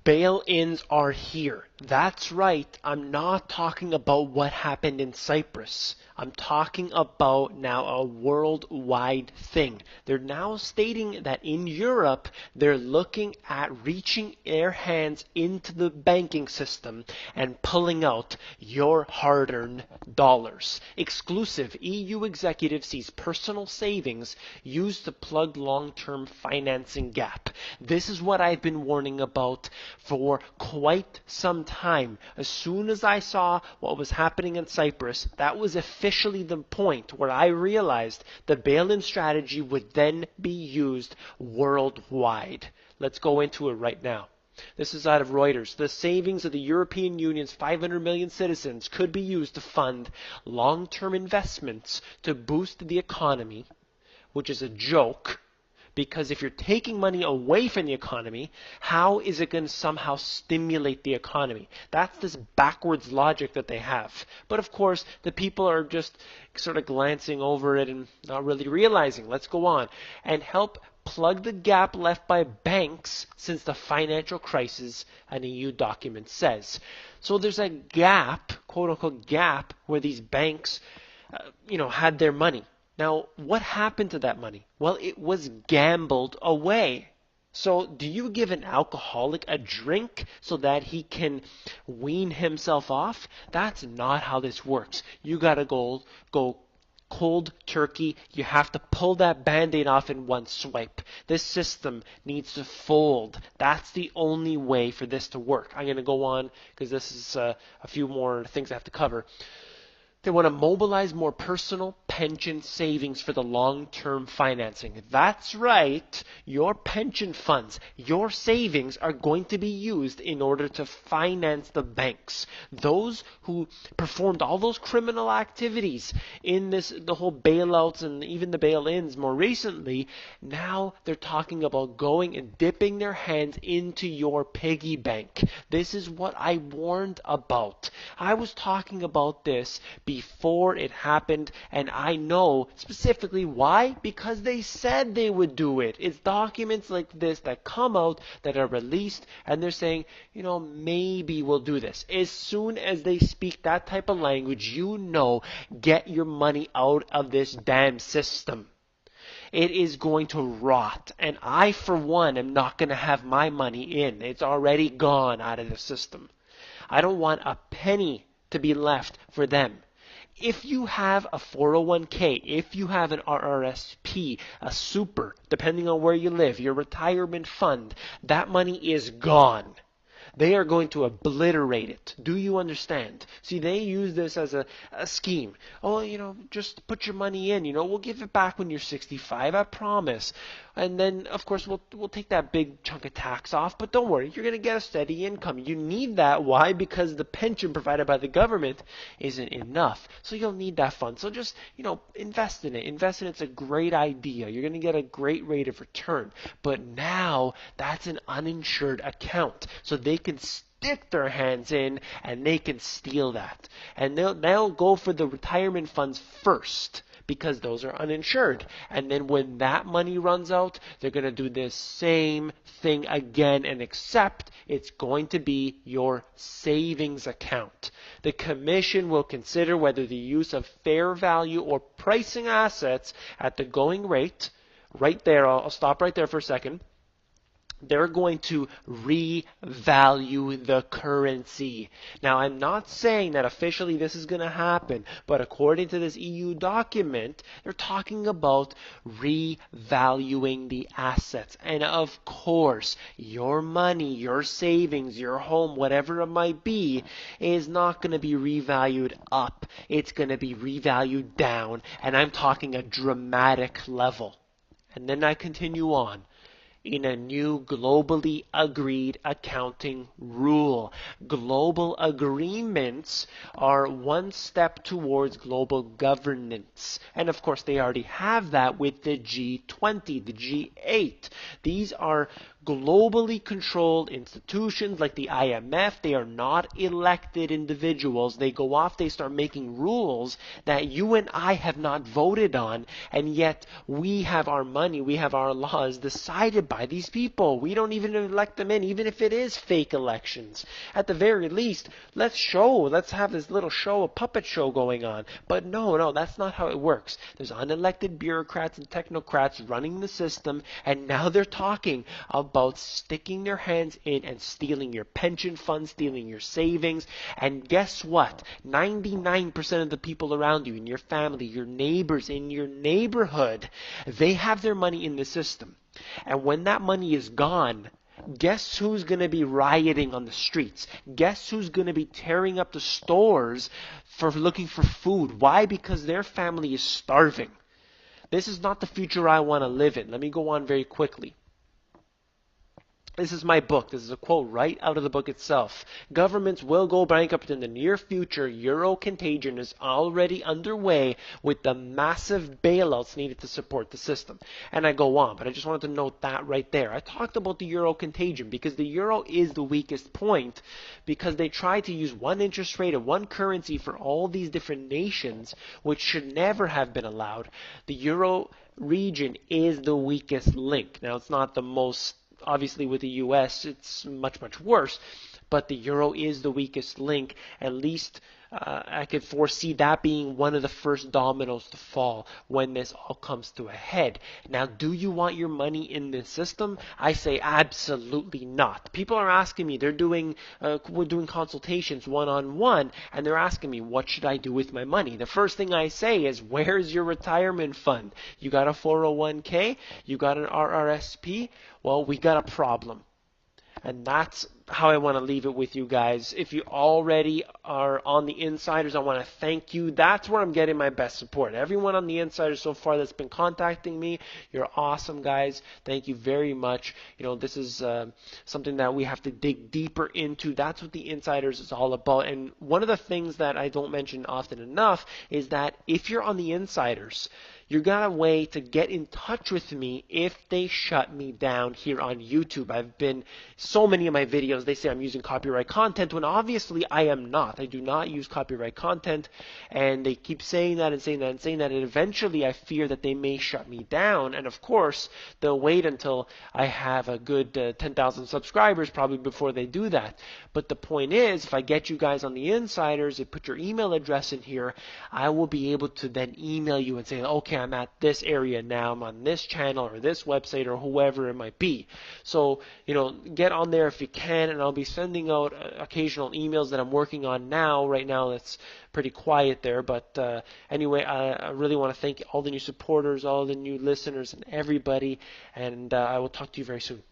Bail-ins are here. That's right. I'm not talking about what happened in Cyprus. I'm talking about now a worldwide thing. They're now stating that in Europe, they're looking at reaching their hands into the banking system and pulling out your hard-earned dollars. Exclusive EU executive sees personal savings used to plug long-term financing gap. This is what I've been warning about for quite some time. As soon as I saw what was happening in Cyprus, that was officially the point where I realized the bail-in strategy would then be used worldwide. Let's go into it right now. This is out of Reuters. The savings of the European Union's 500 million citizens could be used to fund long-term investments to boost the economy, which is a joke. Because if you're taking money away from the economy, how is it going to somehow stimulate the economy? That's this backwards logic that they have. But of course, the people are just sort of glancing over it and not really realizing. Let's go on. And help plug the gap left by banks since the financial crisis, an EU document says. So there's a gap, quote unquote gap, where these banks, had their money. Now, what happened to that money? Well, it was gambled away. So, do you give an alcoholic a drink so that he can wean himself off? That's not how this works. You gotta go cold turkey. You have to pull that band-aid off in one swipe. This system needs to fold. That's the only way for this to work. I'm gonna go on because this is a few more things I have to cover. They want to mobilize more personal pension savings for the long-term financing. That's right. Your pension funds, your savings are going to be used in order to finance the banks. Those who performed all those criminal activities in the whole bailouts and even the bail-ins more recently, now they're talking about going and dipping their hands into your piggy bank. This is what I warned about. I was talking about this before it happened, and I know specifically why, because they said they would do it. It's documents like this that come out that are released, and they're saying, maybe we'll do this. As soon as they speak that type of language, get your money out of this damn system. It is going to rot, and I, for one, am not going to have my money in. It's already gone out of the system. I don't want a penny to be left for them. If you have a 401k, if you have an RRSP, a super, depending on where you live, your retirement fund, that money is gone. They are going to obliterate it. Do you understand? See, they use this as a scheme. Oh, just put your money in. We'll give it back when you're 65, I promise. And then, of course, we'll take that big chunk of tax off. But don't worry, you're going to get a steady income. You need that. Why? Because the pension provided by the government isn't enough. So you'll need that fund. So just, invest in it. Invest in it. It's a great idea. You're going to get a great rate of return. But now, that's an uninsured account. So they can stick their hands in and they can steal that. And they'll go for the retirement funds first, because those are uninsured. And then when that money runs out, they're going to do the same thing again, and except it's going to be your savings account. The commission will consider whether the use of fair value or pricing assets at the going rate, right there, I'll stop right there for a second. They're going to revalue the currency. Now, I'm not saying that officially this is going to happen, but according to this EU document, they're talking about revaluing the assets. And of course, your money, your savings, your home, whatever it might be, is not going to be revalued up. It's going to be revalued down, and I'm talking a dramatic level. And then I continue on. In a new globally agreed accounting rule. Global agreements are one step towards global governance. And of course, they already have that with the G20, the G8. These are globally controlled institutions like the IMF. They are not elected individuals. They go off, they start making rules that you and I have not voted on, and yet we have our money, we have our laws decided by these people. We don't even elect them in, even if it is fake elections. At the very least, let's have this little show, a puppet show going on. But no, that's not how it works. There's unelected bureaucrats and technocrats running the system, and now they're talking about sticking their hands in and stealing your pension funds, stealing your savings. And guess what? 99% of the people around you, in your family, your neighbors, in your neighborhood, they have their money in the system. And when that money is gone, guess who's going to be rioting on the streets? Guess who's going to be tearing up the stores for looking for food? Why? Because their family is starving. This is not the future I want to live in. Let me go on very quickly. This is my book. This is a quote right out of the book itself. Governments will go bankrupt in the near future. Euro contagion is already underway with the massive bailouts needed to support the system. And I go on, but I just wanted to note that right there. I talked about the euro contagion because the euro is the weakest point, because they try to use one interest rate and one currency for all these different nations, which should never have been allowed. The euro region is the weakest link. Now, it's not the most, obviously with the US, it's much, much worse, but the euro is the weakest link. At least I could foresee that being one of the first dominoes to fall when this all comes to a head. Now, do you want your money in this system? I say absolutely not. People are asking me, we're doing consultations one-on-one, and they're asking me, what should I do with my money? The first thing I say is, where's your retirement fund? You got a 401k? You got an RRSP? Well, we got a problem. And that's how I want to leave it with you guys. If you already are on the Insiders, I want to thank you. That's where I'm getting my best support. Everyone on the Insiders so far that's been contacting me, you're awesome, guys. Thank you very much. You know, this is something that we have to dig deeper into. That's what the Insiders is all about. And one of the things that I don't mention often enough is that if you're on the Insiders, you got a way to get in touch with me if they shut me down here on YouTube. I've been, so many of my videos, they say I'm using copyright content, when obviously I am not. I do not use copyright content, and they keep saying that and saying that and saying that, and eventually I fear that they may shut me down. And of course, they'll wait until I have a good 10,000 subscribers probably before they do that. But the point is, if I get you guys on the Insiders and put your email address in here, I will be able to then email you and say, okay, I'm at this area now, I'm on this channel or this website or whoever it might be. So, you know, get on there if you can, and I'll be sending out occasional emails that I'm working on now. Right now, it's pretty quiet there, but anyway, I really want to thank all the new supporters, all the new listeners, and everybody, and I will talk to you very soon.